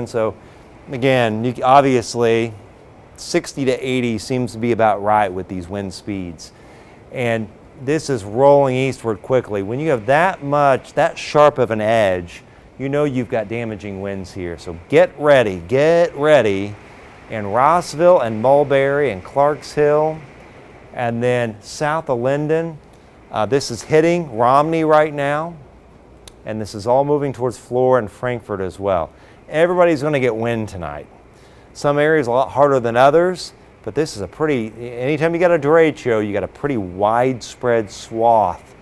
So again, obviously 60 to 80 seems to be about right with these wind speeds. And this is rolling eastward quickly. When you have that sharp of an edge, you know you've got damaging winds here. So get ready in Rossville and Mulberry and Clarksville, and then south of Linden. This is hitting Romney right now, and this is all moving towards Flora and Frankfort as well. Everybody's going to get wind tonight. Some areas a lot harder than others, but this is anytime you got a derecho, you got a pretty widespread swath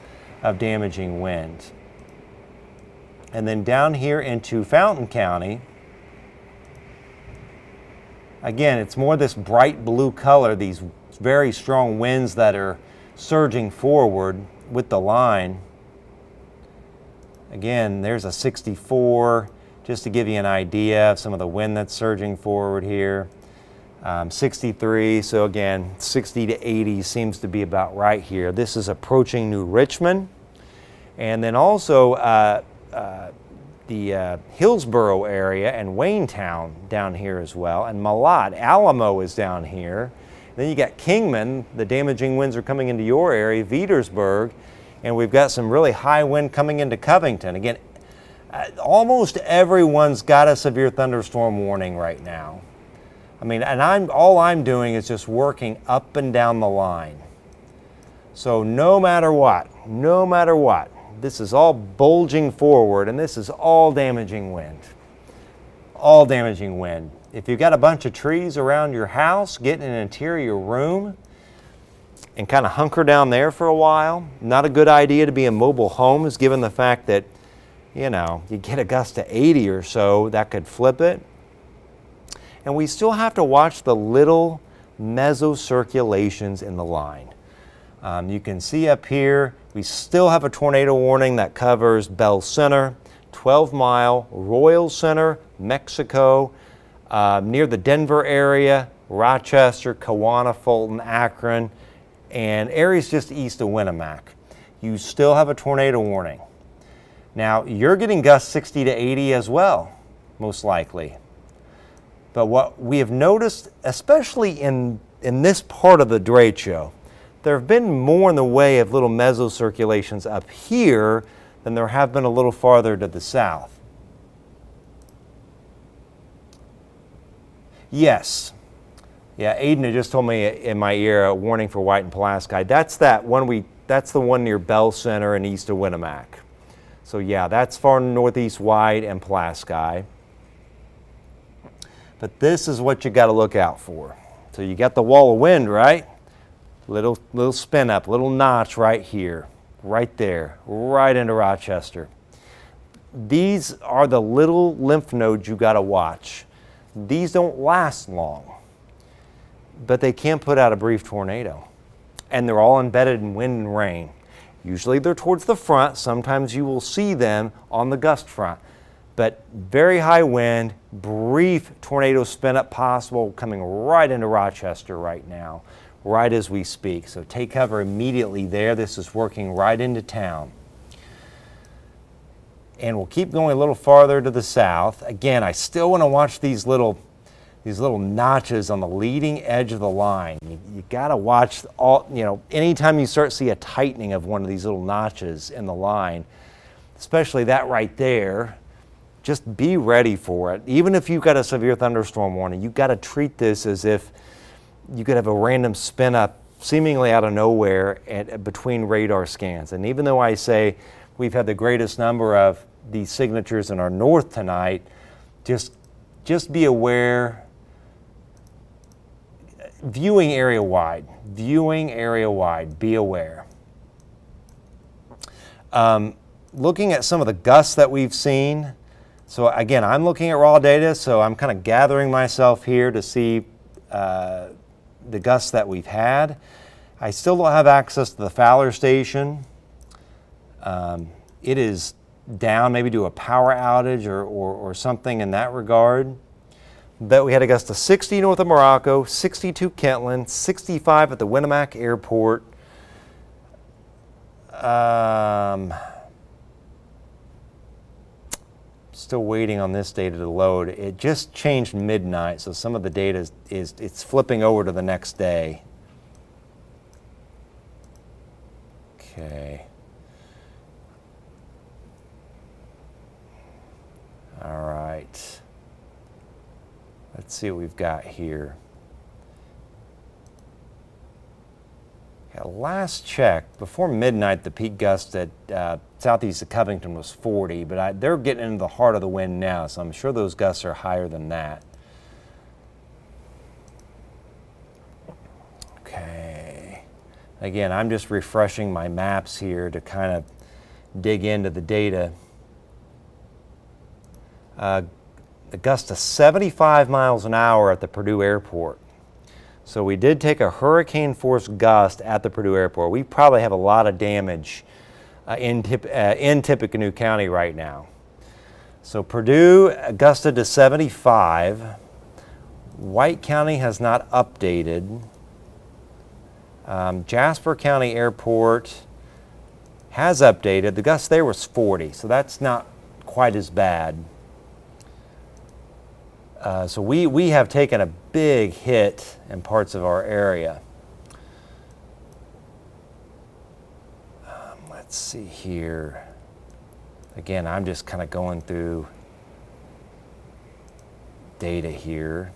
of damaging wind. And then down here into Fountain County, again, it's more this bright blue color, these very strong winds that are surging forward with the line. Again, there's a 64, just to give you an idea of some of the wind that's surging forward here. 63, so again, 60 to 80 seems to be about right here. This is approaching New Richmond. And then also the Hillsborough area and Waynetown down here as well. And Malott, Alamo is down here. Then you got Kingman, the damaging winds are coming into your area, Petersburg, and we've got some really high wind coming into Covington. Again, almost everyone's got a severe thunderstorm warning right now. I mean, and all I'm doing is just working up and down the line. So no matter what, this is all bulging forward, and this is all damaging wind. All damaging wind. If you've got a bunch of trees around your house, get in an interior room and kind of hunker down there for a while. Not a good idea to be in mobile homes, given the fact that, you get a gust to 80 or so, that could flip it. And we still have to watch the little mesocirculations in the line. You can see up here, we still have a tornado warning that covers Bell Center, 12 Mile, Royal Center, Mexico, near the Denver area, Rochester, Kewanna, Fulton, Akron, and areas just east of Winnemac. You still have a tornado warning. Now, you're getting gusts 60 to 80 as well, most likely. But what we have noticed, especially in this part of the derecho, there have been more in the way of little mesocirculations up here than there have been a little farther to the south. Yes. Yeah, Aiden had just told me in my ear a warning for White and Pulaski. That's the one near Bell Center and east of Winnemac. So yeah, that's far northeast White and Pulaski. But this is what you got to look out for. So you got the wall of wind, right? Little spin up, little notch right here, right there, right into Rochester. These are the little lymph nodes you got to watch. These don't last long, but they can put out a brief tornado. And they're all embedded in wind and rain. Usually they're towards the front. Sometimes you will see them on the gust front. But very high wind, brief tornado spin up possible coming right into Rochester right now, right as we speak. So take cover immediately there. This is working right into town. And we'll keep going a little farther to the south. Again, I still want to watch these little notches on the leading edge of the line. You got to watch anytime you start to see a tightening of one of these little notches in the line, especially that right there, just be ready for it. Even if you've got a severe thunderstorm warning, you've got to treat this as if you could have a random spin up seemingly out of nowhere between radar scans. And even though I say we've had the greatest number of these signatures in our north tonight, just be aware. Viewing area wide, be aware. Looking at some of the gusts that we've seen. So again, I'm looking at raw data, so I'm kind of gathering myself here to see the gusts that we've had. I still don't have access to the Fowler station. It is down maybe to a power outage or something in that regard. But we had a gust of 60 north of Morocco, 62 Kentland, 65 at the Winnemac Airport. Still waiting on this data to load. It just changed midnight, so some of the data it's flipping over to the next day. Okay. All right. Let's see what we've got here. Yeah, last check, before midnight, the peak gust at southeast of Covington was 40, but they're getting into the heart of the wind now, so I'm sure those gusts are higher than that. Okay. Again, I'm just refreshing my maps here to kind of dig into the data. The gust of 75 miles an hour at the Purdue Airport. So we did take a hurricane force gust at the Purdue Airport. We probably have a lot of damage in Tippecanoe County right now. So Purdue gusted to 75. White County has not updated. Jasper County Airport has updated. The gust there was 40, so that's not quite as bad. So we have taken a big hit in parts of our area. Let's see here. Again, I'm just kind of going through data here.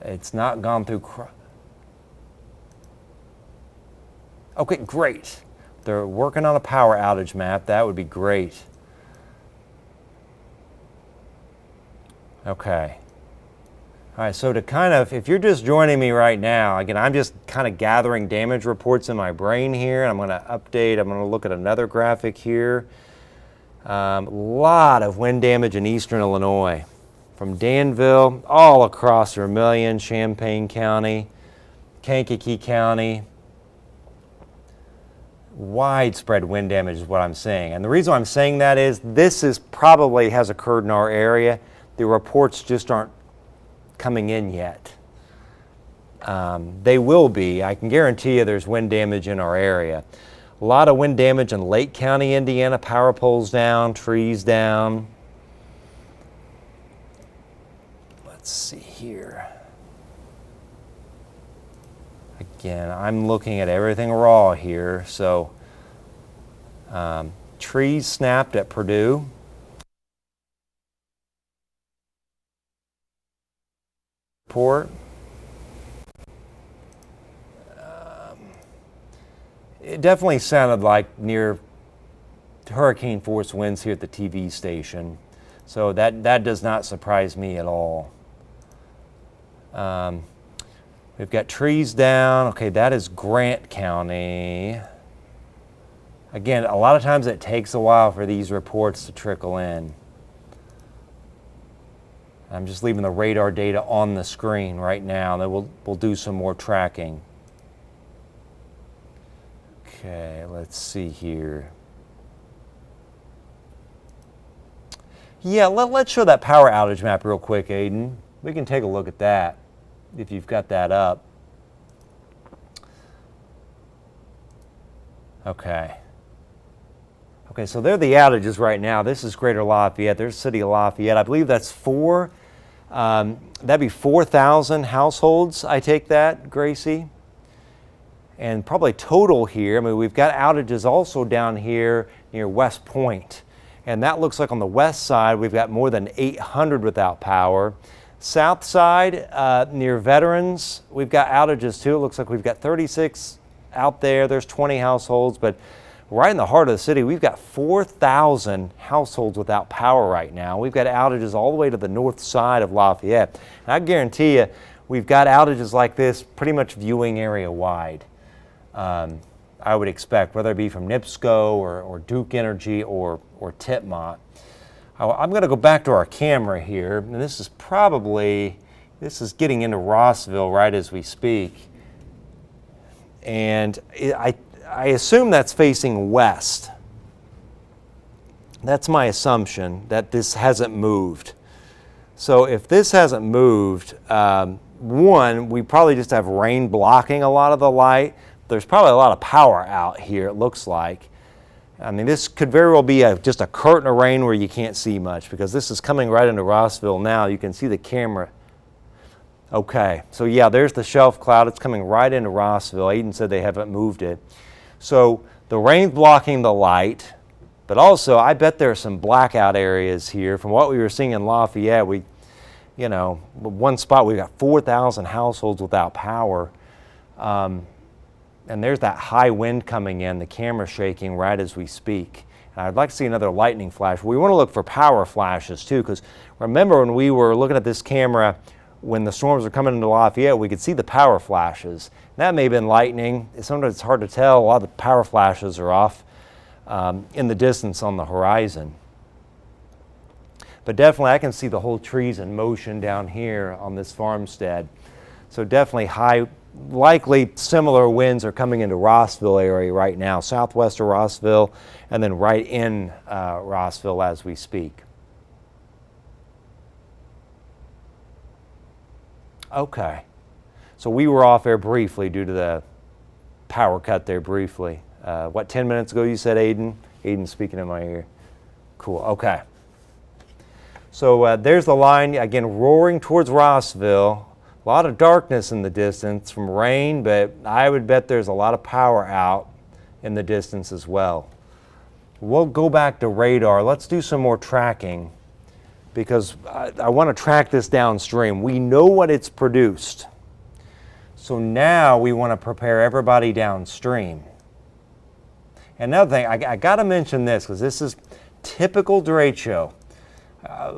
It's not gone through. Okay, great. They're working on a power outage map. That would be great. Okay. All right, so to kind of, if you're just joining me right now, again, I'm just kind of gathering damage reports in my brain here. I'm going to update, I'm going to look at another graphic here. A lot of wind damage in eastern Illinois, from Danville all across Vermilion, Champaign County, Kankakee County. Widespread wind damage is what I'm saying. And the reason I'm saying that is this is probably has occurred in our area. The reports just aren't coming in yet. They will be. I can guarantee you there's wind damage in our area. A lot of wind damage in Lake County, Indiana. Power poles down, trees down. Let's see here. Again, I'm looking at everything raw here. So trees snapped at Purdue. Port. It definitely sounded like near hurricane force winds here at the TV station, so that does not surprise me at all. We've got trees down. Okay, that is Grant County. Again, a lot of times it takes a while for these reports to trickle in. I'm just leaving the radar data on the screen right now, and then we'll do some more tracking. Okay, let's see here. Yeah, let's show that power outage map real quick, Aiden. We can take a look at that if you've got that up. Okay. Okay, so they're the outages right now. This is Greater Lafayette. There's City of Lafayette. I believe that's that'd be 4,000 households, I take that, Gracie. And probably total here, I mean, we've got outages also down here near West Point. And that looks like on the west side, we've got more than 800 without power. South side, near Veterans, we've got outages too. It looks like we've got 36 out there. There's 20 households, but right in the heart of the city, we've got 4,000 households without power right now. We've got outages all the way to the north side of Lafayette. And I guarantee you, we've got outages like this pretty much viewing area wide. I would expect, whether it be from NIPSCO or Duke Energy or Titmont. I'm going to go back to our camera here, and this is getting into Rossville right as we speak. And I assume that's facing west. That's my assumption, that this hasn't moved. So if this hasn't moved, one, we probably just have rain blocking a lot of the light. There's probably a lot of power out here, it looks like. I mean, this could very well be just a curtain of rain where you can't see much, because this is coming right into Rossville now. You can see the camera. Okay, so yeah, there's the shelf cloud. It's coming right into Rossville. Aiden said they haven't moved it. So the rain's blocking the light, but also I bet there are some blackout areas here. From what we were seeing in Lafayette, one spot we've got 4,000 households without power. And there's that high wind coming in, the camera shaking right as we speak. And I'd like to see another lightning flash. We want to look for power flashes too, because remember when we were looking at this camera, when the storms were coming into Lafayette, we could see the power flashes. That may have been lightning. Sometimes it's hard to tell. A lot of the power flashes are off in the distance on the horizon. But definitely I can see the whole trees in motion down here on this farmstead. So definitely likely similar winds are coming into Rossville area right now, southwest of Rossville, and then right in Rossville as we speak. Okay, so we were off air briefly due to the power cut there briefly. 10 minutes ago you said, Aiden? Aiden's speaking in my ear. Cool, okay. So there's the line, again, roaring towards Rossville. A lot of darkness in the distance from rain, but I would bet there's a lot of power out in the distance as well. We'll go back to radar. Let's do some more tracking, because I want to track this downstream. We know what it's produced. So now we want to prepare everybody downstream. Another thing, I got to mention this, because this is typical derecho.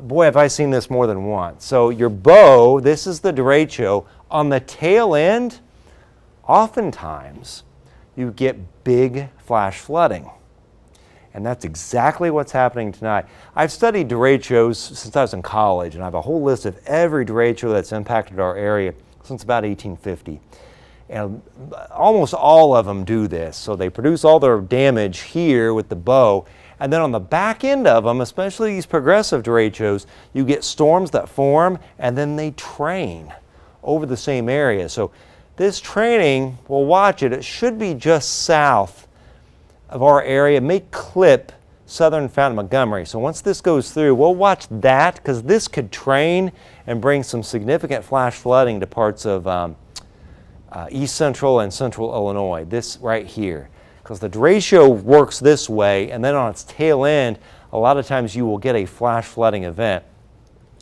Boy, have I seen this more than once. So your bow, this is the derecho. On the tail end, oftentimes you get big flash flooding. And that's exactly what's happening tonight. I've studied derechos since I was in college, and I have a whole list of every derecho that's impacted our area since about 1850. And almost all of them do this. So they produce all their damage here with the bow, and then on the back end of them, especially these progressive derechos, you get storms that form, and then they train over the same area. So this training, we'll watch it, it should be just south of our area. It may clip southern Fountain Montgomery. So once this goes through, we'll watch that, because this could train and bring some significant flash flooding to parts of east central and central Illinois, this right here. Because the derecho works this way, and then on its tail end, a lot of times you will get a flash flooding event.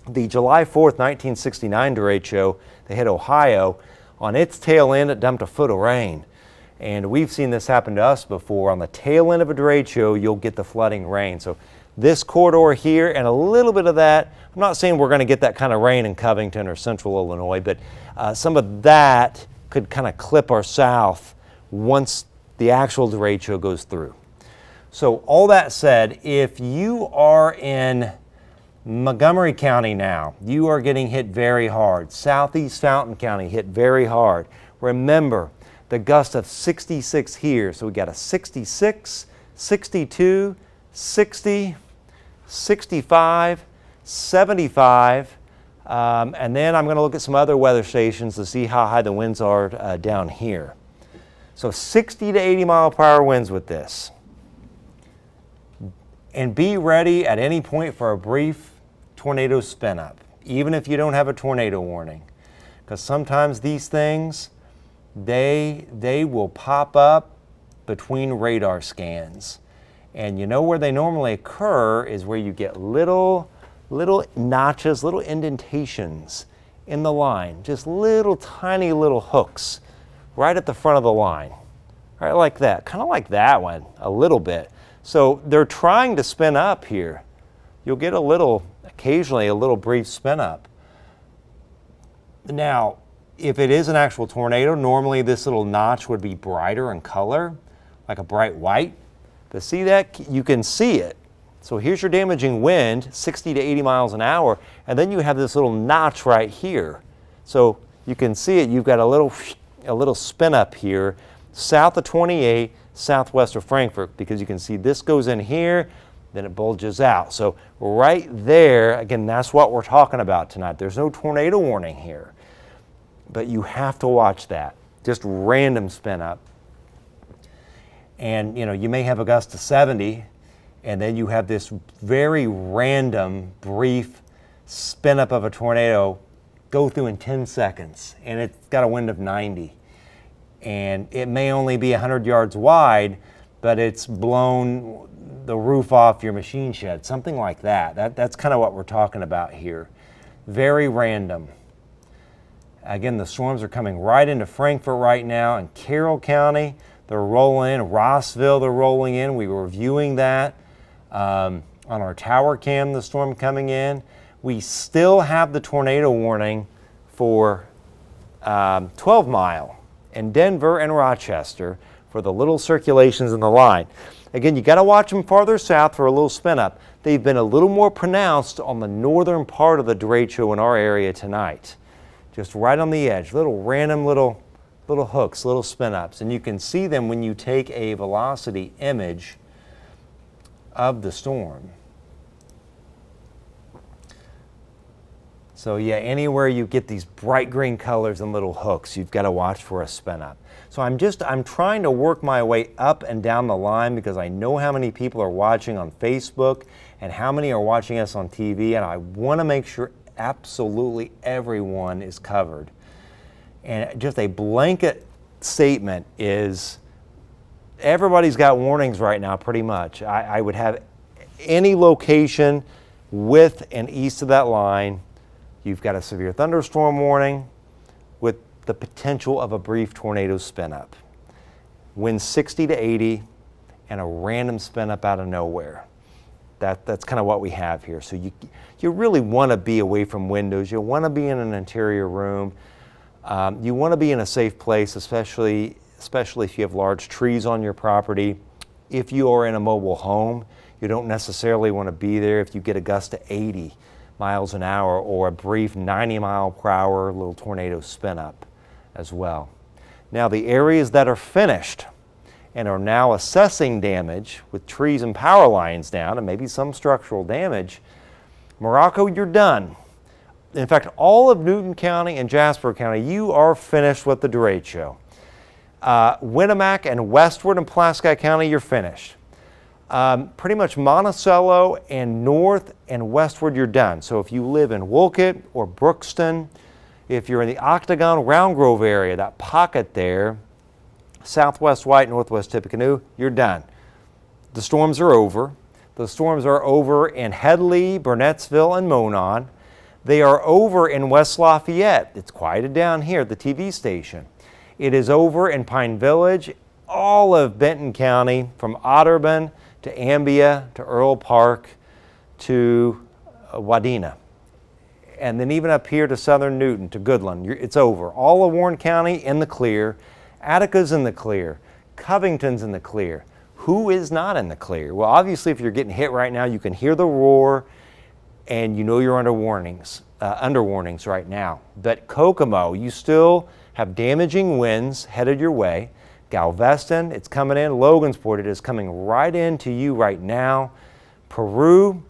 The July 4th, 1969 derecho that hit Ohio, on its tail end it dumped a foot of rain. And we've seen this happen to us before. On the tail end of a derecho, you'll get the flooding rain. So this corridor here and a little bit of that, I'm not saying we're going to get that kind of rain in Covington or central Illinois, but some of that could kind of clip our south once the actual derecho goes through. So all that said, if you are in Montgomery County now, you are getting hit very hard. Southeast Fountain County hit very hard. Remember, the gust of 66 here. So we got a 66, 62, 60, 65, 75, and then I'm going to look at some other weather stations to see how high the winds are down here. So 60 to 80 mile per hour winds with this. And be ready at any point for a brief tornado spin up, even if you don't have a tornado warning. Because sometimes these things, they will pop up between radar scans. And you know where they normally occur is where you get little notches, little indentations in the line, just little tiny little hooks right at the front of the line, right like that, kind of like that one a little bit. So they're trying to spin up here. You'll get occasionally a little brief spin up. Now, if it is an actual tornado, normally this little notch would be brighter in color, like a bright white. But see that? You can see it. So here's your damaging wind, 60 to 80 miles an hour, and then you have this little notch right here. So you can see it. You've got a little spin up here, south of 28, southwest of Frankfort, because you can see this goes in here, then it bulges out. So right there, again, that's what we're talking about tonight. There's no tornado warning here, but you have to watch that. Just random spin up. And you may have a gust of 70, and then you have this very random, brief spin up of a tornado go through in 10 seconds, and it's got a wind of 90. And it may only be 100 yards wide, but it's blown the roof off your machine shed, something like that. That's kind of what we're talking about here. Very random. Again, the storms are coming right into Frankfort right now, and Carroll County, they're rolling in. Rossville, they're rolling in. We were reviewing that on our tower cam, the storm coming in. We still have the tornado warning for 12 Mile and Denver and Rochester for the little circulations in the line. Again, you got to watch them farther south for a little spin up. They've been a little more pronounced on the northern part of the derecho in our area tonight. Just right on the edge, little random little hooks, little spin ups. And you can see them when you take a velocity image of the storm. So yeah, anywhere you get these bright green colors and little hooks, you've got to watch for a spin up. So I'm trying to work my way up and down the line because I know how many people are watching on Facebook and how many are watching us on TV, and I want to make sure absolutely everyone is covered. And just a blanket statement is everybody's got warnings right now pretty much. I would have any location with and east of that line, you've got a severe thunderstorm warning with the potential of a brief tornado spin up. Winds 60 to 80 and a random spin up out of nowhere. That's kind of what we have here. So you really want to be away from windows. You want to be in an interior room. You want to be in a safe place, especially if you have large trees on your property. If you are in a mobile home, you don't necessarily want to be there if you get a gust of 80 miles an hour or a brief 90 mile per hour little tornado spin up as well. Now the areas that are finished and are now assessing damage with trees and power lines down and maybe some structural damage, Morocco, you're done. In fact, all of Newton County and Jasper County, you are finished with the derecho. Winnemac and Westward and Pulaski County, you're finished. Pretty much Monticello and North and Westward, you're done. So if you live in Wolcott or Brookston, if you're in the Octagon, Round Grove area, that pocket there, Southwest White, Northwest Tippecanoe, you're done. The storms are over. The storms are over in Headley, Burnettsville, and Monon. They are over in West Lafayette. It's quieted down here at the TV station. It is over in Pine Village, all of Benton County, from Otterburn to Ambia to Earl Park to Wadena. And then even up here to southern Newton to Goodland. It's over. All of Warren County in the clear. Attica's in the clear. Covington's in the clear. Who is not in the clear? Well, obviously, if you're getting hit right now, you can hear the roar and you know you're under warnings right now. But Kokomo, you still have damaging winds headed your way. Galveston, it's coming in. Logansport, it is coming right into you right now. Peru,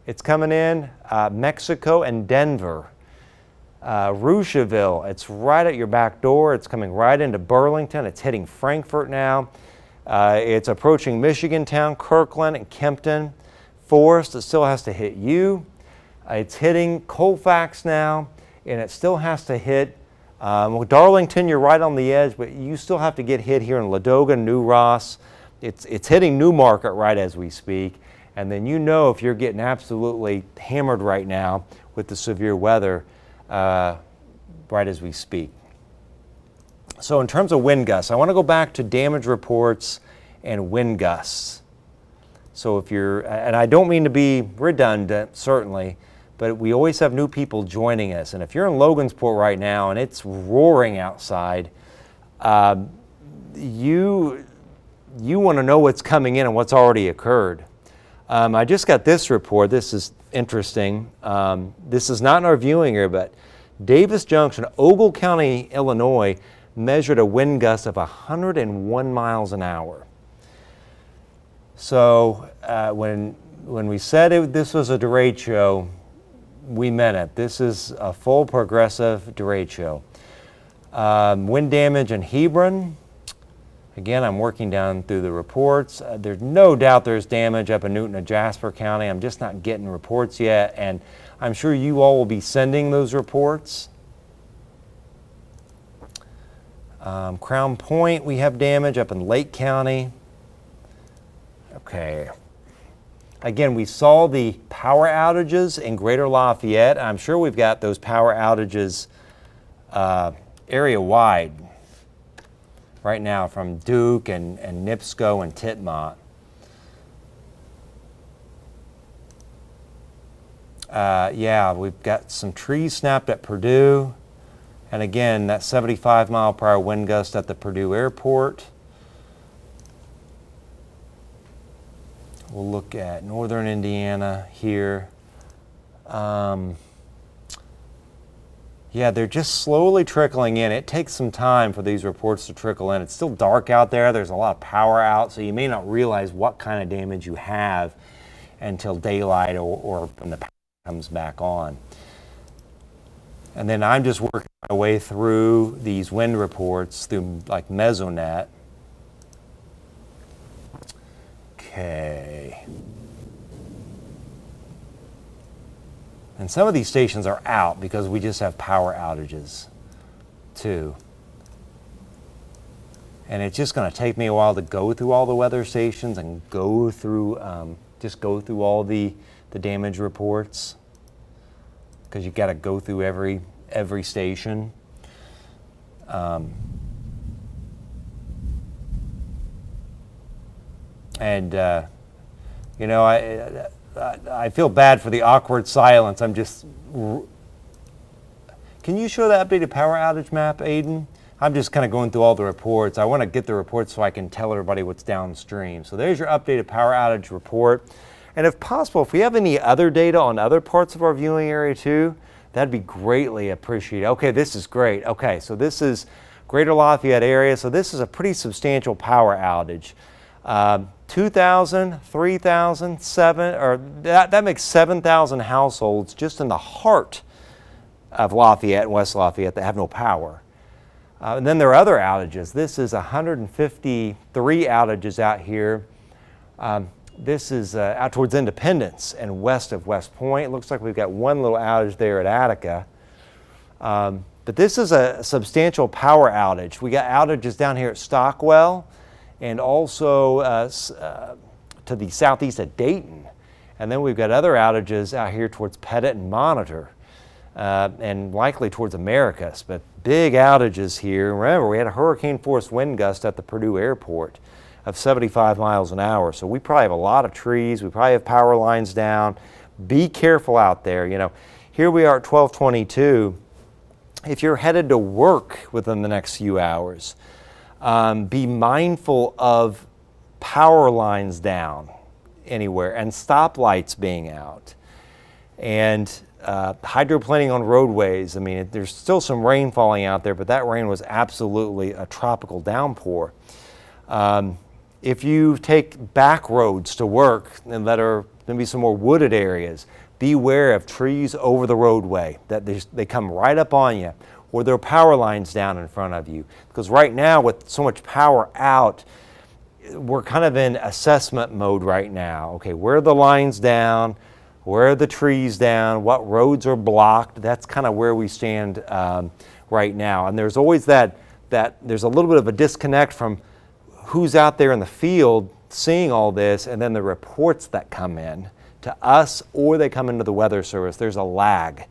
it's coming in. Mexico and Denver. Roucheville, it's right at your back door. It's coming right into Burlington. It's hitting Frankfort now. It's approaching Michigan Town, Kirkland, and Kempton. Forest, it still has to hit you. It's hitting Colfax now, and it still has to hit Darlington. You're right on the edge, but you still have to get hit here in Ladoga, New Ross. It's hitting Newmarket right as we speak. And then you know if you're getting absolutely hammered right now with the severe weather right as we speak. So in terms of wind gusts, I want to go back to damage reports and wind gusts. So if you're, and I don't mean to be redundant, certainly, but we always have new people joining us. And if you're in Logansport right now and it's roaring outside, you want to know what's coming in and what's already occurred. I just got this report. This is interesting. This is not in our viewing area, but Davis Junction, Ogle County, Illinois, measured a wind gust of 101 miles an hour. So when we said this was a derecho, we meant it. This is a full progressive derecho. Wind damage in Hebron. Again, I'm working down through the reports. There's no doubt there's damage up in Newton and Jasper County. I'm just not getting reports yet, and I'm sure you all will be sending those reports. Crown Point, we have damage up in Lake County. Okay. Again, we saw the power outages in Greater Lafayette. I'm sure we've got those power outages area-wide right now from Duke and NIPSCO and Titmont. Yeah, we've got some trees snapped at Purdue. And again, that 75-mile-per-hour wind gust at the Purdue airport. We'll look at northern Indiana here. Yeah, they're just slowly trickling in. It takes some time for these reports to trickle in. It's still dark out there. There's a lot of power out, so you may not realize what kind of damage you have until daylight or when the power comes back on. And then I'm just working my way through these wind reports through like Mesonet. Okay. And some of these stations are out because we just have power outages too. And it's just going to take me a while to go through all the weather stations and go through, just go through all the damage reports, because you've got to go through every station. You know, I feel bad for the awkward silence. I'm just. Can you show the updated power outage map, Aiden? I'm just kind of going through all the reports. I want to get the reports so I can tell everybody what's downstream. So there's your updated power outage report. And if possible, if we have any other data on other parts of our viewing area too, that'd be greatly appreciated. Okay, this is great. Okay, so this is Greater Lafayette area. So this is a pretty substantial power outage. 2,000, 3,000, 7, or that makes 7,000 households just in the heart of Lafayette and West Lafayette that have no power. And then there are other outages. This is 153 outages out here. This is out towards Independence and west of West Point. It looks like we've got one little outage there at Attica. But this is a substantial power outage. We got outages down here at Stockwell and also to the southeast of Dayton. And then we've got other outages out here towards Pettit and Monitor and likely towards Americus. But big outages here. Remember, we had a hurricane-force wind gust at the Purdue airport of 75 miles an hour. So we probably have a lot of trees. We probably have power lines down. Be careful out there. You know, here we are at 12:22. If you're headed to work within the next few hours, be mindful of power lines down anywhere and stoplights being out. And hydroplaning on roadways. I mean, there's still some rain falling out there, but that rain was absolutely a tropical downpour. If you take back roads to work and that are maybe some more wooded areas, beware of trees over the roadway, that they come right up on you, or there are power lines down in front of you. Because right now, with so much power out, we're kind of in assessment mode right now. Okay, where are the lines down? Where are the trees down? What roads are blocked? That's kind of where we stand right now. And there's always that there's a little bit of a disconnect from who's out there in the field seeing all this and then the reports that come in to us or they come into the Weather Service. There's a lag.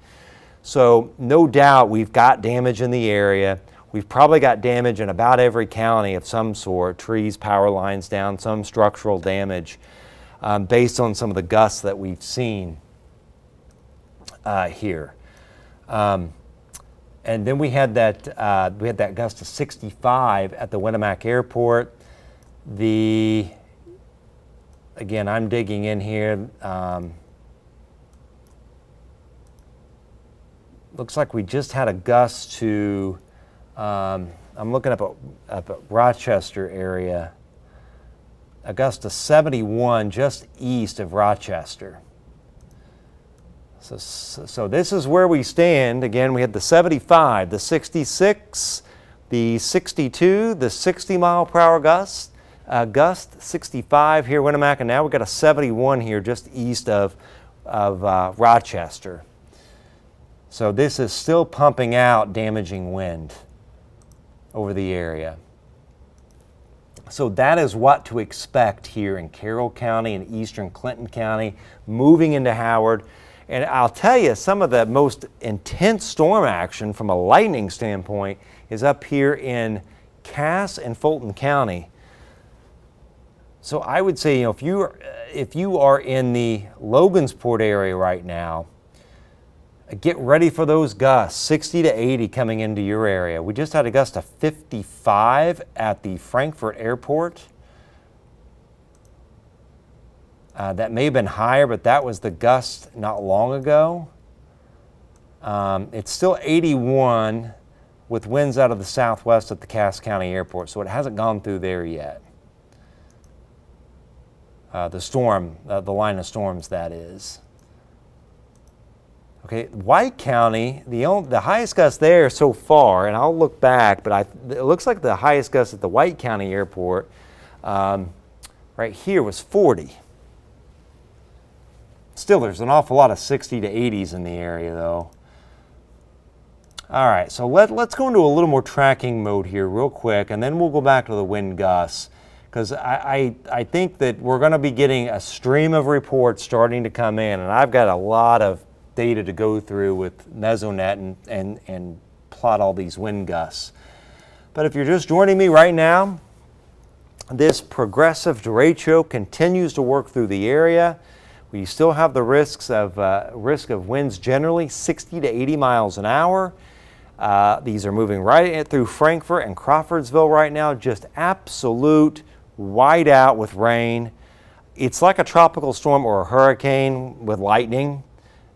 So no doubt we've got damage in the area. We've probably got damage in about every county of some sort, trees, power lines down, some structural damage based on some of the gusts that we've seen here. And then we had that gust of 65 at the Winnemac Airport. Again, I'm digging in here. Looks like we just had a gust to, I'm looking up at Rochester area, a gust of 71 just east of Rochester. So this is where we stand. Again, we had the 75, the 66, The 62, the 60-mile-per-hour gust, 65 here, Winnemucca. Now we've got a 71 here just east of Rochester. So this is still pumping out damaging wind over the area. So that is what to expect here in Carroll County and eastern Clinton County, moving into Howard. And I'll tell you, some of the most intense storm action from a lightning standpoint is up here in Cass and Fulton County. So I would say, if you are in the Logansport area right now, get ready for those gusts, 60 to 80 coming into your area. We just had a gust of 55 at the Frankfurt airport. That may have been higher, but that was the gust not long ago. It's still 81 with winds out of the southwest at the Cass County Airport, so it hasn't gone through there yet. The storm, the line of storms, that is. Okay, White County, the highest gust there so far, and I'll look back, but it looks like the highest gust at the White County Airport right here was 40. Still, there's an awful lot of 60 to 80s in the area, though. All right, so let's go into a little more tracking mode here real quick, and then we'll go back to the wind gusts, because I think that we're going to be getting a stream of reports starting to come in, and I've got a lot of data to go through with Mesonet and plot all these wind gusts. But if you're just joining me right now, this progressive derecho continues to work through the area. We still have the risk of winds generally 60 to 80 miles an hour. These are moving right through Frankfurt and Crawfordsville right now, just absolute whiteout with rain. It's like a tropical storm or a hurricane with lightning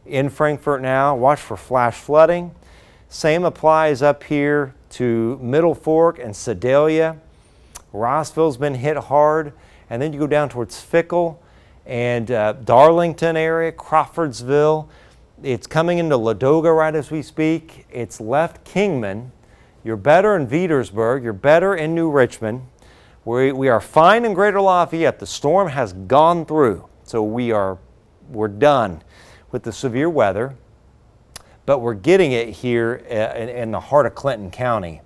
in Frankfurt now. Watch for flash flooding. Same applies up here to Middle Fork and Sedalia. Rossville's been hit hard. And then you go down towards Fickle and Darlington area, Crawfordsville. It's coming into Ladoga right as we speak. It's left Kingman. You're better in Petersburg. You're better in New Richmond. We are fine in Greater Lafayette. The storm has gone through. So we're done with the severe weather. But we're getting it here in the heart of Clinton County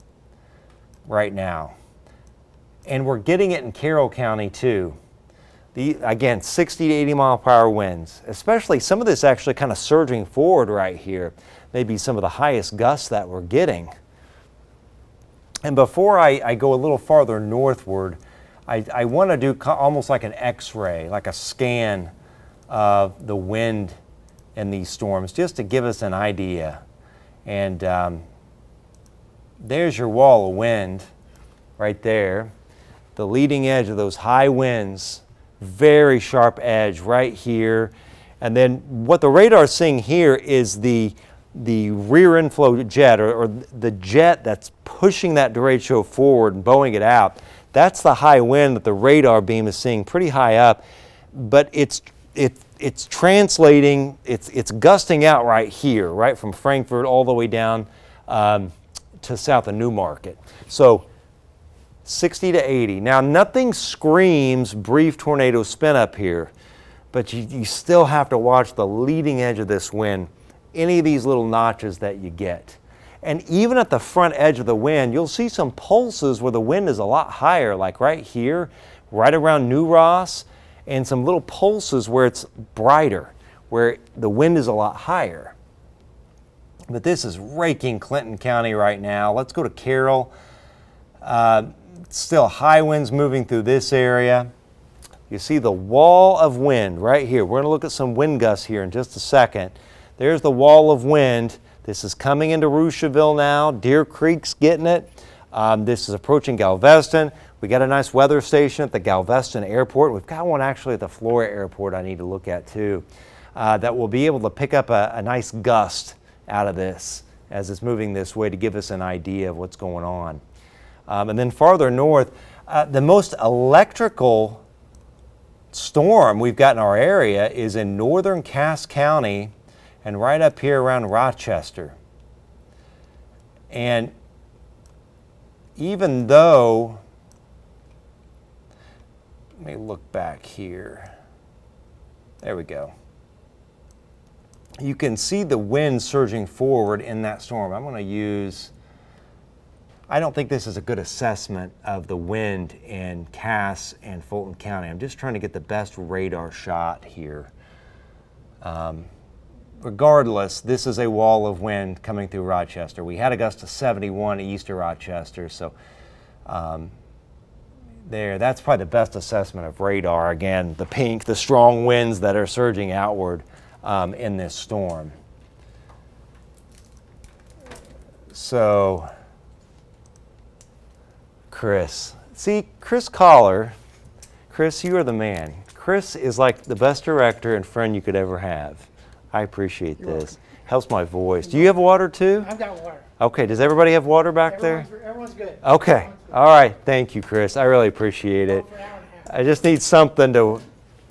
right now. And we're getting it in Carroll County too. Again, 60 to 80 mile per hour winds, especially some of this actually kind of surging forward right here. Maybe some of the highest gusts that we're getting. And before I go a little farther northward, I want to do almost like an X-ray, like a scan of the wind in these storms, just to give us an idea. And there's your wall of wind right there. The leading edge of those high winds. Very sharp edge right here. And then what the radar is seeing here is the rear inflow jet or the jet that's pushing that derecho forward and bowing it out. That's the high wind that the radar beam is seeing pretty high up, but it's translating, it's gusting out right here, right from Frankfurt all the way down to south of Newmarket. So 60 to 80. Now, nothing screams brief tornado spin up here, but you still have to watch the leading edge of this wind, any of these little notches that you get. And even at the front edge of the wind, you'll see some pulses where the wind is a lot higher, like right here, right around New Ross, and some little pulses where it's brighter, where the wind is a lot higher. But this is raking Clinton County right now. Let's go to Carroll. Still high winds moving through this area. You see the wall of wind right here. We're going to look at some wind gusts here in just a second. There's the wall of wind. This is coming into Rushville now. Deer Creek's getting it. This is approaching Galveston. We got a nice weather station at the Galveston Airport. We've got one actually at the Florida Airport I need to look at too. That will be able to pick up a nice gust out of this as it's moving this way to give us an idea of what's going on. And then farther north, the most electrical storm we've got in our area is in northern Cass County and right up here around Rochester. And even though, let me look back here. There we go. You can see the wind surging forward in that storm. I'm going to use, I don't think this is a good assessment of the wind in Cass and Fulton County. I'm just trying to get the best radar shot here. Regardless, this is a wall of wind coming through Rochester. We had a gust of 71 east of Rochester, so that's probably the best assessment of radar. Again, the pink, the strong winds that are surging outward in this storm. So, Chris. See, Chris Collar, Chris, you are the man. Chris is like the best director and friend you could ever have. I appreciate this. Welcome. Helps my voice. Do you have water too? I've got water. Okay, does everybody have water back there? Everyone's good. Okay, all right. Thank you, Chris. I really appreciate it. I just need something to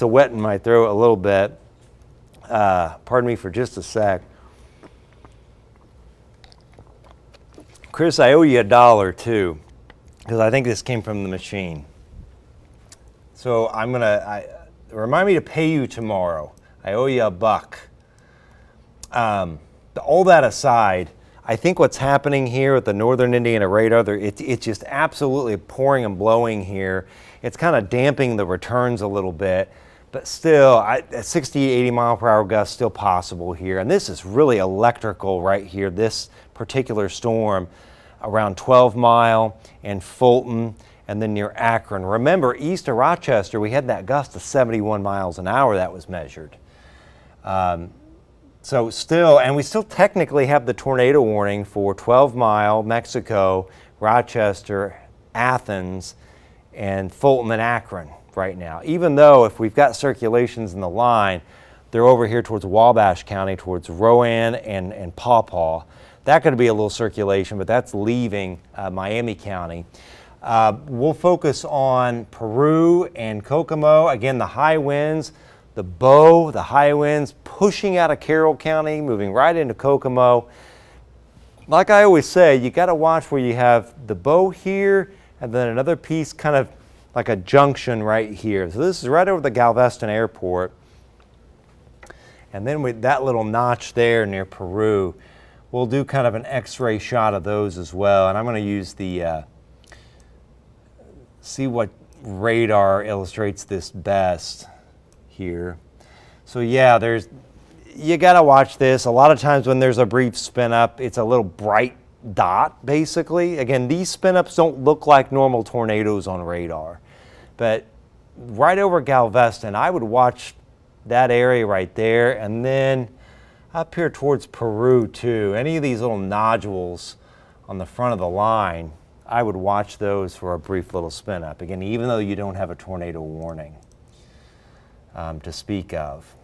wet in my throat a little bit. Pardon me for just a sec. Chris, I owe you $1 too, because I think this came from the machine. So remind me to pay you tomorrow. I owe you $1. All that aside, I think what's happening here with the Northern Indiana radar, it's just absolutely pouring and blowing here. It's kind of damping the returns a little bit. But still, a 60, 80 mile per hour gust still possible here. And this is really electrical right here, this particular storm around 12 Mile and Fulton and then near Akron. Remember, east of Rochester, we had that gust of 71 miles an hour that was measured. So still, and we still technically have the tornado warning for 12 Mile, Mexico, Rochester, Athens, and Fulton and Akron right now, even though if we've got circulations in the line, they're over here towards Wabash County, towards Rowan and Paw Paw. That could be a little circulation, but that's leaving Miami County. We'll focus on Peru and Kokomo. Again, the high winds, the bow, the high winds pushing out of Carroll County, moving right into Kokomo. Like I always say, you got to watch where you have the bow here and then another piece kind of like a junction right here. So this is right over the Galveston Airport. And then with that little notch there near Peru, we'll do kind of an X-ray shot of those as well. And I'm going to use the, see what radar illustrates this best here. So yeah, you got to watch this. A lot of times when there's a brief spin up, it's a little bright dot basically. Again, these spin ups don't look like normal tornadoes on radar. But right over Galveston, I would watch that area right there, and then up here towards Peru too. Any of these little nodules on the front of the line, I would watch those for a brief little spin up. Again, even though you don't have a tornado warning to speak of.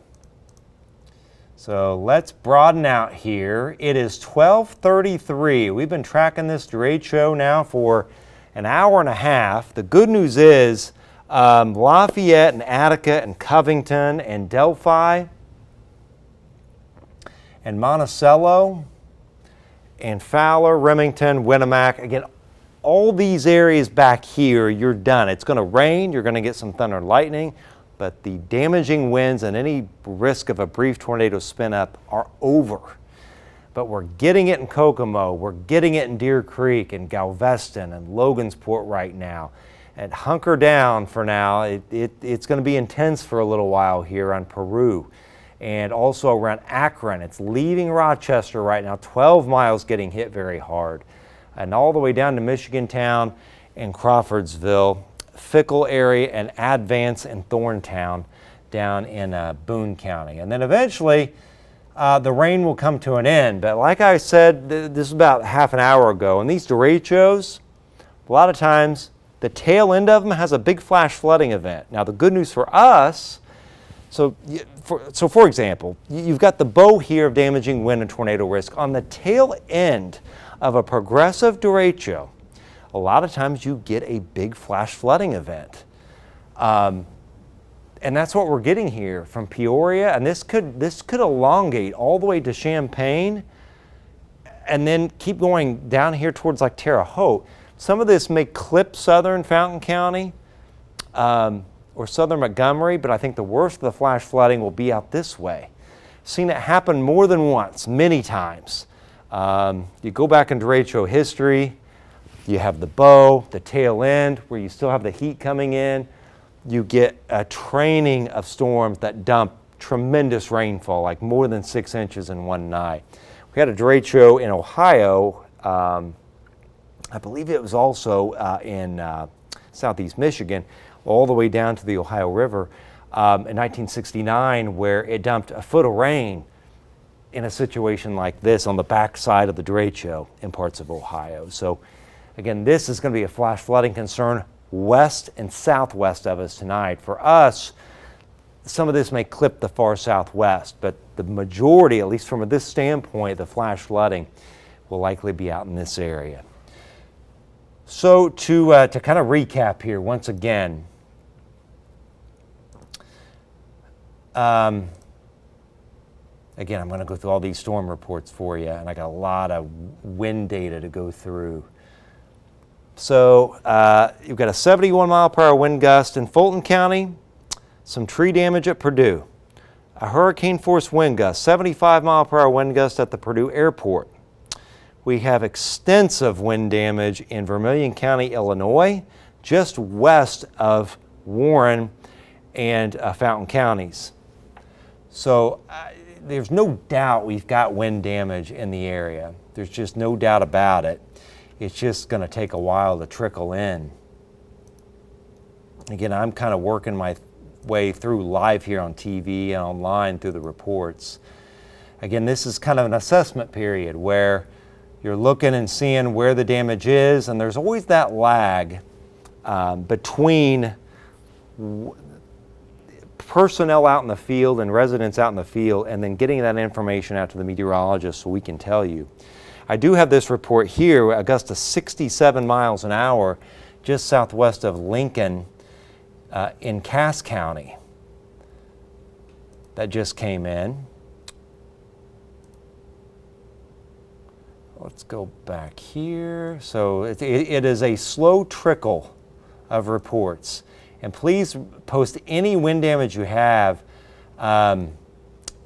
So let's broaden out here. It is 12:33. We've been tracking this derecho now for an hour and a half. The good news is Lafayette and Attica and Covington and Delphi and Monticello and Fowler, Remington, Winnemac. Again, all these areas back here, you're done. It's going to rain. You're going to get some thunder and lightning. But the damaging winds and any risk of a brief tornado spin up are over. But we're getting it in Kokomo. We're getting it in Deer Creek and Galveston and Logansport right now. And hunker down for now. It's going to be intense for a little while here on Peru and also around Akron. It's leaving Rochester right now. 12 miles getting hit very hard. And all the way down to Michigan Town and Crawfordsville, Fickle area, and Advance and Thorntown down in Boone County. And then eventually the rain will come to an end. But like I said, this is about half an hour ago, and these derechos, a lot of times, the tail end of them has a big flash flooding event. Now the good news for us, so for example, you've got the bow here of damaging wind and tornado risk. On the tail end of a progressive derecho, a lot of times you get a big flash flooding event. And that's what we're getting here from Peoria, and this could elongate all the way to Champaign and then keep going down here towards like Terre Haute. Some of this may clip southern Fountain County or southern Montgomery, but I think the worst of the flash flooding will be out this way. Seen it happen more than once, many times. You go back in derecho history, you have the bow, the tail end, where you still have the heat coming in. You get a training of storms that dump tremendous rainfall, like more than 6 inches in one night. We had a derecho in Ohio. I believe it was also in southeast Michigan, all the way down to the Ohio River in 1969, where it dumped a foot of rain in a situation like this on the backside of the derecho in parts of Ohio. So again, this is going to be a flash flooding concern west and southwest of us tonight. For us, some of this may clip the far southwest, but the majority, at least from this standpoint, the flash flooding will likely be out in this area. So to kind of recap here once again, again, I'm going to go through all these storm reports for you, and I got a lot of wind data to go through. So you've got a 71 mile per hour wind gust in Fulton County, some tree damage at Purdue, a hurricane force wind gust, 75 mile per hour wind gust at the Purdue airport. We have extensive wind damage in Vermilion County, Illinois, just west of Warren and Fountain counties. So there's no doubt we've got wind damage in the area. There's just no doubt about it. It's just going to take a while to trickle in. Again, I'm kind of working my way through live here on TV and online through the reports. Again, this is kind of an assessment period where you're looking and seeing where the damage is, and there's always that lag between personnel out in the field and residents out in the field, and then getting that information out to the meteorologist so we can tell you. I do have this report here, a gust of 67 miles an hour just southwest of Lincoln in Cass County. That just came in. Let's go back here. So it is a slow trickle of reports. And please post any wind damage you have. You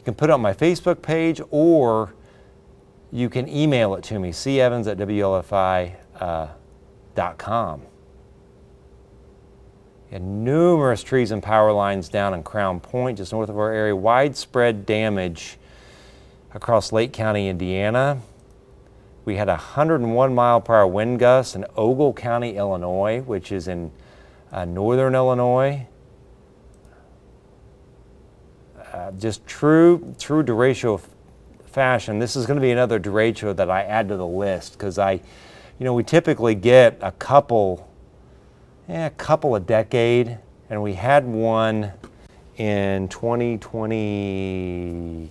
can put it on my Facebook page, or you can email it to me, cevans@wlfi.com. And numerous trees and power lines down in Crown Point, just north of our area. Widespread damage across Lake County, Indiana. We had a 101 mile per hour wind gust in Ogle County, Illinois, which is in northern Illinois. Just true derecho fashion. This is going to be another derecho that I add to the list, because we typically get a couple a decade, and we had one in 2020.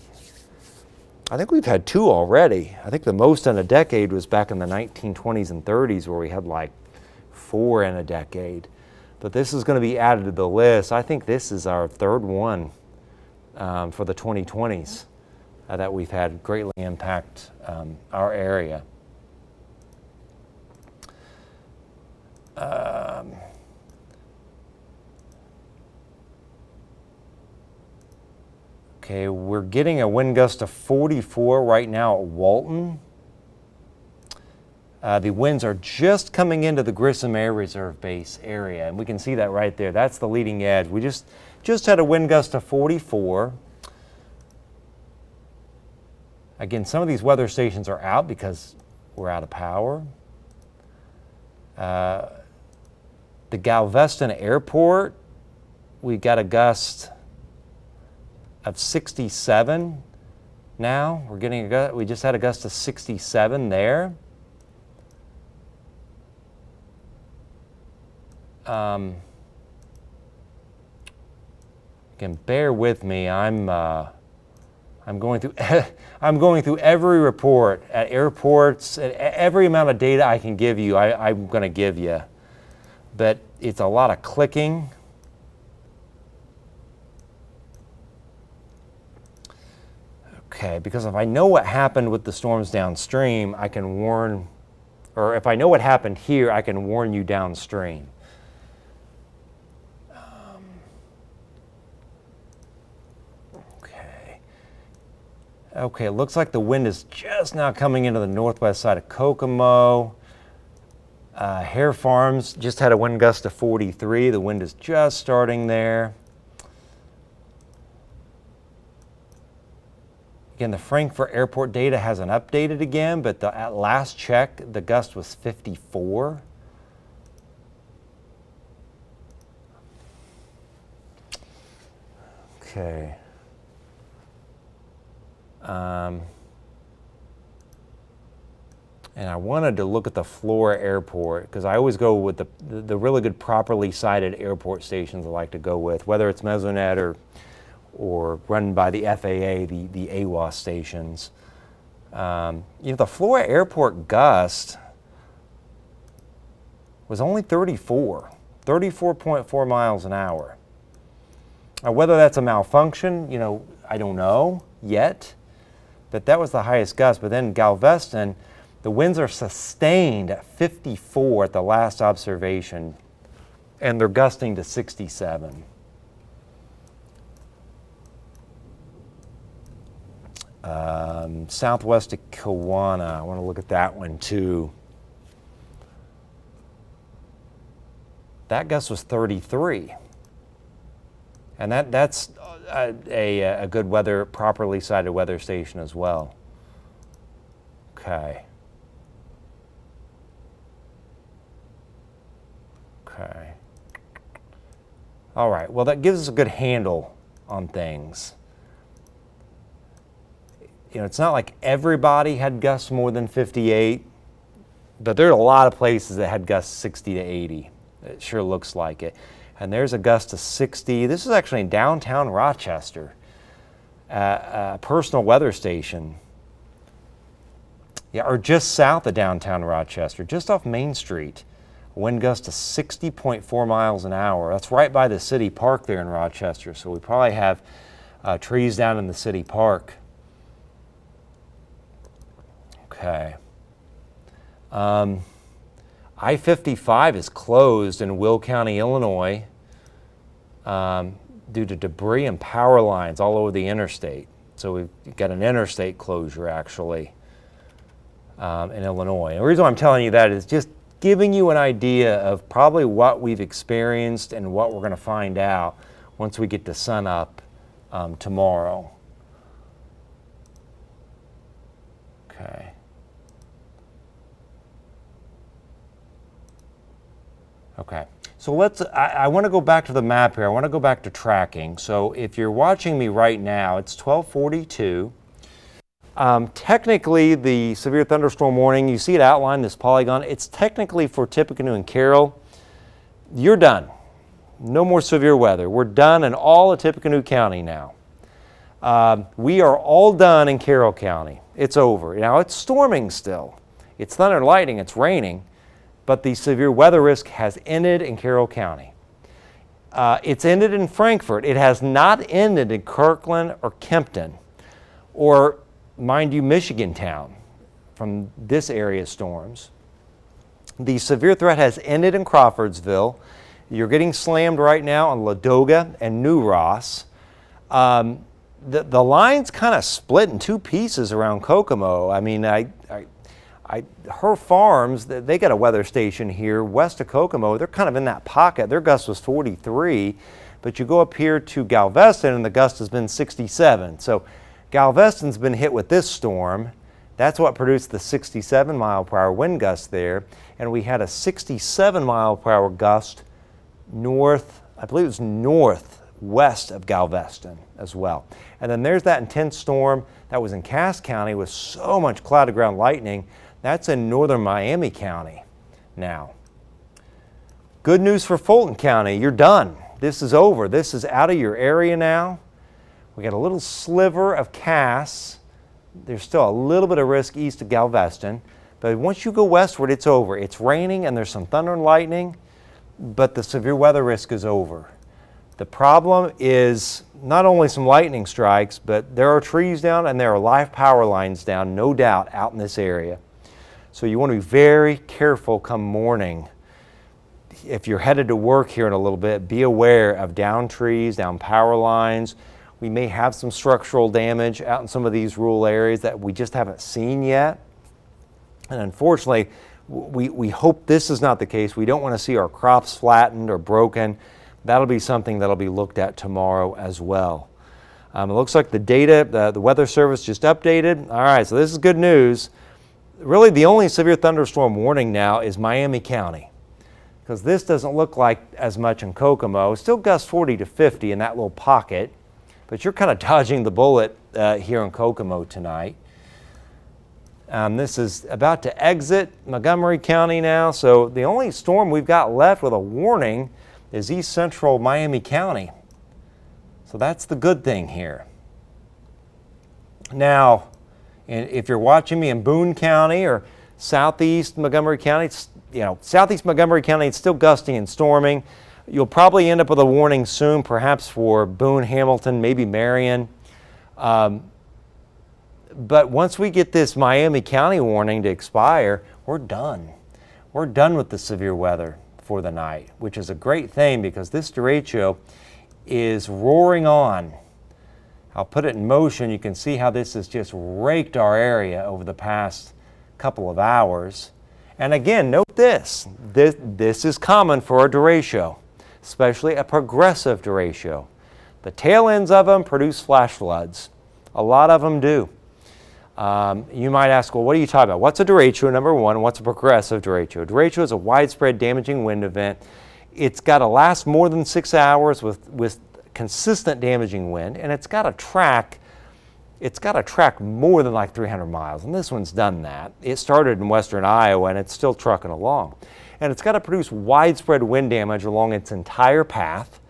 I think we've had two already. I think the most in a decade was back in the 1920s and 30s, where we had like 4 in a decade. But this is going to be added to the list. I think this is our third one for the 2020s that we've had greatly impact our area. Okay, we're getting a wind gust of 44 right now at Walton. The winds are just coming into the Grissom Air Reserve Base area, and we can see that right there. That's the leading edge. We just had a wind gust of 44. Again, some of these weather stations are out because we're out of power. The Galveston Airport, we got a gust of 67 now. We're getting we just had a gust of 67 there. Again, bear with me. I'm going through I'm going through every report at airports, at every amount of data I can give you. I'm going to give you, but it's a lot of clicking. Okay, because if I know what happened with the storms downstream, I can warn or if I know what happened here, I can warn you downstream. Okay, it looks like the wind is just now coming into the northwest side of Kokomo. Hare Farms just had a wind gust of 43. The wind is just starting there. Again, the Frankfurt airport data hasn't updated again, but at last check, the gust was 54. Okay. And I wanted to look at the Flora Airport because I always go with the really good properly sited airport stations I like to go with, whether it's Mesonet or run by the FAA, the AWAS stations. The Flora Airport gust was only 34.4 miles an hour. Now, whether that's a malfunction, I don't know yet, but that was the highest gust. But then Galveston, the winds are sustained at 54 at the last observation, and they're gusting to 67. Southwest of Kiwana, I want to look at that one too. That gust was 33. And that's a good weather, properly sited weather station as well. Okay. Okay. All right, well, that gives us a good handle on things. It's not like everybody had gusts more than 58, but there are a lot of places that had gusts 60 to 80. It sure looks like it. And there's a gust of 60. This is actually in downtown Rochester, a personal weather station. Yeah, or just south of downtown Rochester, just off Main Street. A wind gust of 60.4 miles an hour. That's right by the city park there in Rochester. So we probably have trees down in the city park. Okay. I-55 is closed in Will County, Illinois, due to debris and power lines all over the interstate. So we've got an interstate closure, actually, in Illinois. And the reason why I'm telling you that is just giving you an idea of probably what we've experienced and what we're going to find out once we get to sunup tomorrow. Okay. Okay, so I want to go back to the map here. I want to go back to tracking. So if you're watching me right now, it's 12:42. Technically, the severe thunderstorm warning, you see it outlined, this polygon, it's technically for Tippecanoe and Carroll. You're done. No more severe weather. We're done in all of Tippecanoe County now. We are all done in Carroll County. It's over. Now, it's storming still. It's thunder and lightning. It's raining. But the severe weather risk has ended in Carroll County. It's ended in Frankfurt. It has not ended in Kirkland or Kempton or, mind you, Michigan Town from this area of storms. The severe threat has ended in Crawfordsville. You're getting slammed right now on Ladoga and New Ross. The line's kind of split in two pieces around Kokomo. I mean, her farms, they got a weather station here west of Kokomo. They're kind of in that pocket. Their gust was 43, but you go up here to Galveston and the gust has been 67. So Galveston's been hit with this storm. That's what produced the 67 mile per hour wind gust there. And we had a 67 mile per hour gust north, I believe it was northwest of Galveston as well. And then there's that intense storm that was in Cass County with so much cloud to ground lightning. That's in northern Miami County now. Good news for Fulton County, you're done. This is over. This is out of your area now. We got a little sliver of Cass. There's still a little bit of risk east of Galveston, but once you go westward, it's over. It's raining and there's some thunder and lightning, but the severe weather risk is over. The problem is not only some lightning strikes, but there are trees down and there are live power lines down, no doubt, out in this area. So you want to be very careful come morning. If you're headed to work here in a little bit, be aware of down trees, down power lines. We may have some structural damage out in some of these rural areas that we just haven't seen yet. And unfortunately, we hope this is not the case. We don't want to see our crops flattened or broken. That'll be something that'll be looked at tomorrow as well. It looks like the data, the Weather Service just updated. All right, so this is good news. Really, the only severe thunderstorm warning now is Miami County, because this doesn't look like as much in Kokomo. Still gusts 40 to 50 in that little pocket, but you're kind of dodging the bullet here in Kokomo tonight. This is about to exit Montgomery County now, so the only storm we've got left with a warning is east central Miami County. So that's the good thing here. Now, if you're watching me in Boone County or southeast Montgomery County, southeast Montgomery County, it's still gusting and storming. You'll probably end up with a warning soon, perhaps for Boone, Hamilton, maybe Marion. But once we get this Miami County warning to expire, we're done. We're done with the severe weather for the night, which is a great thing because this derecho is roaring on. I'll put it in motion. You can see how this has just raked our area over the past couple of hours. And again, note this. This is common for a derecho, especially a progressive derecho. The tail ends of them produce flash floods. A lot of them do. You might ask, well, what are you talking about? What's a derecho, number one? What's a progressive derecho? A derecho is a widespread damaging wind event. It's got to last more than 6 hours with consistent damaging wind, and it's got to track more than like 300 miles, and this one's done that. It started in western Iowa, and it's still trucking along. And it's got to produce widespread wind damage along its entire path,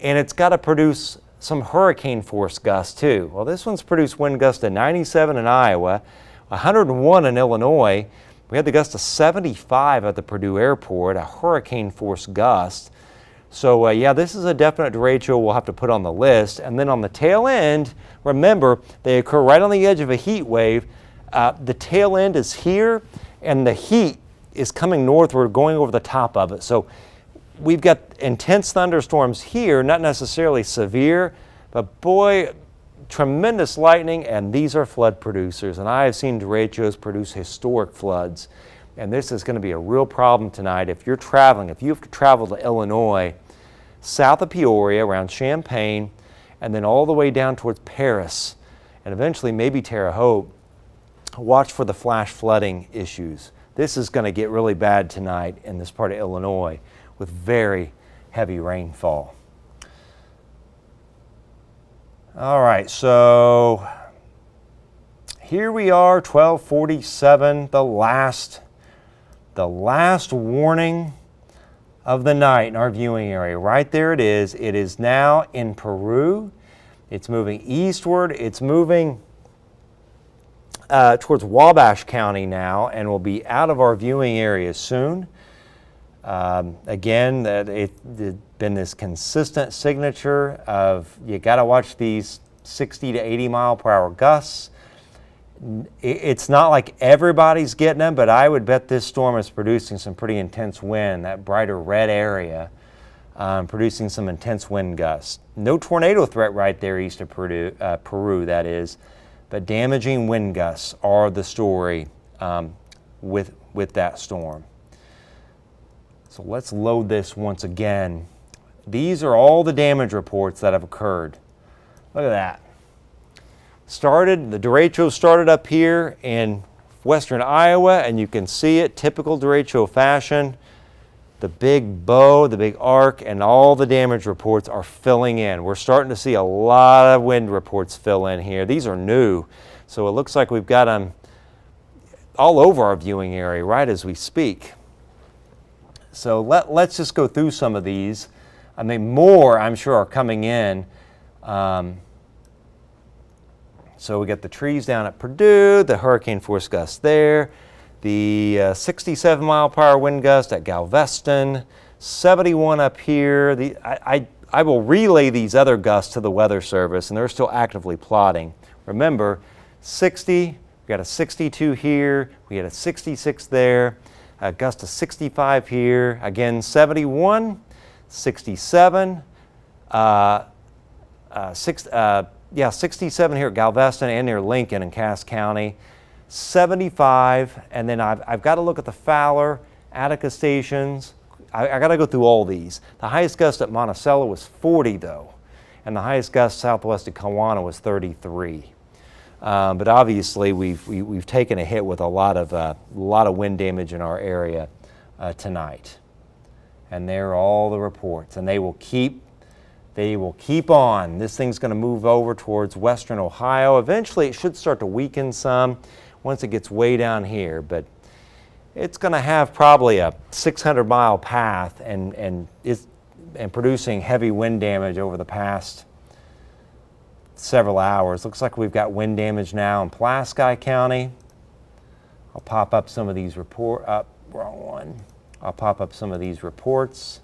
and it's got to produce some hurricane force gusts too. Well, this one's produced wind gusts of 97 in Iowa, 101 in Illinois. We had the gust of 75 at the Purdue airport, a hurricane force gust. So yeah, this is a definite derecho we'll have to put on the list. And then on the tail end, remember, they occur right on the edge of a heat wave. The tail end is here, and the heat is coming northward, going over the top of it. So we've got intense thunderstorms here, not necessarily severe, but boy, tremendous lightning, and these are flood producers. And I have seen derechos produce historic floods. And this is going to be a real problem tonight if you're traveling. If you have to travel to Illinois, south of Peoria, around Champaign, and then all the way down towards Paris, and eventually maybe Terre Haute, watch for the flash flooding issues. This is going to get really bad tonight in this part of Illinois, with very heavy rainfall. All right, so here we are, 12:47, the last warning of the night in our viewing area. Right there it is. It is now in Peru. It's moving eastward. It's moving towards Wabash County now, and will be out of our viewing area soon. Again, it's been this consistent signature of you got to watch these 60 to 80 mile per hour gusts. It's not like everybody's getting them, but I would bet this storm is producing some pretty intense wind, that brighter red area, producing some intense wind gusts. No tornado threat right there east of Peru, that is, but damaging wind gusts are the story with that storm. So let's load this once again. These are all the damage reports that have occurred. Look at that. The derecho started up here in western Iowa, and you can see it, typical derecho fashion. The big bow, the big arc, and all the damage reports are filling in. We're starting to see a lot of wind reports fill in here. These are new, so it looks like we've got them all over our viewing area right as we speak. So let's just go through some of these. I mean, more I'm sure are coming in. So we got the trees down at Purdue, the hurricane force gust there, the 67 mile per hour wind gust at Galveston, 71 up here. I will relay these other gusts to the Weather Service, and they're still actively plotting. Remember, 60 We got a 62 here, we had a 66 there, a gust of 65 here, again 71, 67, 67 here at Galveston and near Lincoln in Cass County, 75, and then I've got to look at the Fowler, Attica stations. I got to go through all these. The highest gust at Monticello was 40 though, and the highest gust southwest of Kiwana was 33. But obviously we've taken a hit with a lot of wind damage in our area tonight. And there are all the reports, and they will keep on. This thing's going to move over towards western Ohio. Eventually it should start to weaken some once it gets way down here, but it's going to have probably a 600-mile path and producing heavy wind damage over the past several hours. Looks like we've got wind damage now in Pulaski County. I'll pop up some of these I'll pop up some of these reports.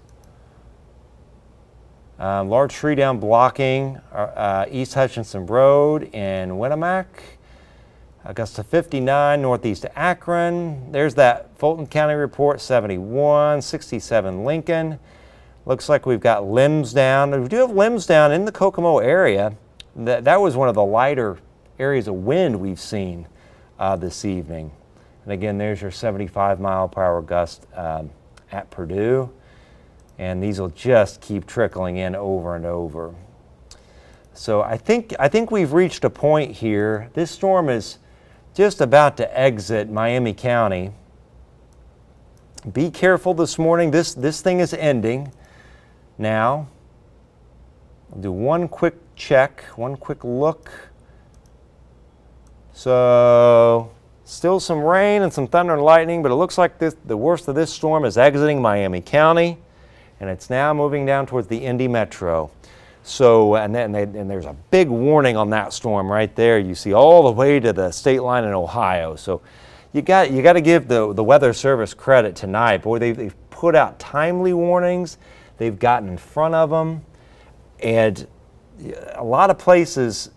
Large tree down blocking East Hutchinson Road in Winnemac. Augusta 59, northeast of Akron. There's that Fulton County report, 71, 67 Lincoln. Looks like we've got limbs down. We do have limbs down in the Kokomo area. That was one of the lighter areas of wind we've seen this evening. And again, there's your 75-mile-per-hour gust at Purdue. And these will just keep trickling in over and over. So I think we've reached a point here. This storm is just about to exit Miami County. Be careful this morning. This thing is ending now. I'll do one quick check, one quick look. So still some rain and some thunder and lightning, but it looks like the worst of this storm is exiting Miami County, and it's now moving down towards the Indy Metro. So, and there's a big warning on that storm right there. You see all the way to the state line in Ohio. So you got to give the Weather Service credit tonight. Boy, they've put out timely warnings. They've gotten in front of them. And a lot of places,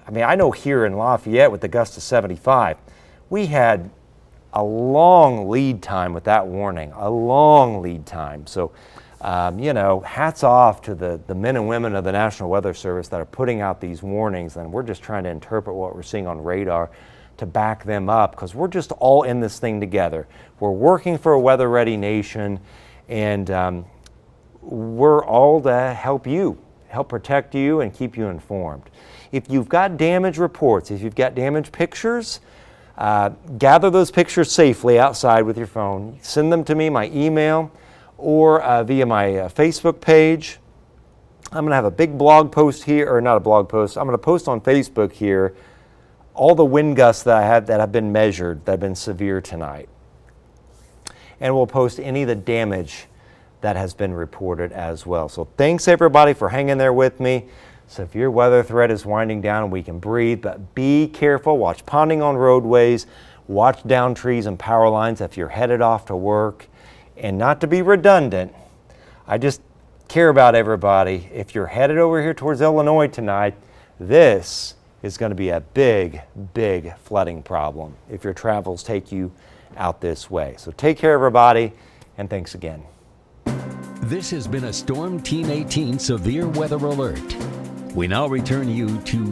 I mean, I know here in Lafayette with the gust of 75, we had a long lead time with that warning, a long lead time. So, hats off to the men and women of the National Weather Service that are putting out these warnings, and we're just trying to interpret what we're seeing on radar to back them up, because we're just all in this thing together. We're working for a weather-ready nation, and we're all to help protect you and keep you informed. If you've got damage reports, if you've got damage pictures, gather those pictures safely outside with your phone. Send them to me, my email, or via my Facebook page. I'm going to have a big blog post here, or not a blog post, I'm going to post on Facebook here all the wind gusts that I had that have been measured, that have been severe tonight. And we'll post any of the damage that has been reported as well. So thanks everybody for hanging there with me. Severe weather threat is winding down and we can breathe, but be careful. Watch ponding on roadways, watch down trees and power lines if you're headed off to work. And not to be redundant, I just care about everybody. If you're headed over here towards Illinois tonight, this is going to be a big, big flooding problem if your travels take you out this way. So take care everybody, and thanks again. This has been a Storm Team 18 Severe Weather Alert. We now return you to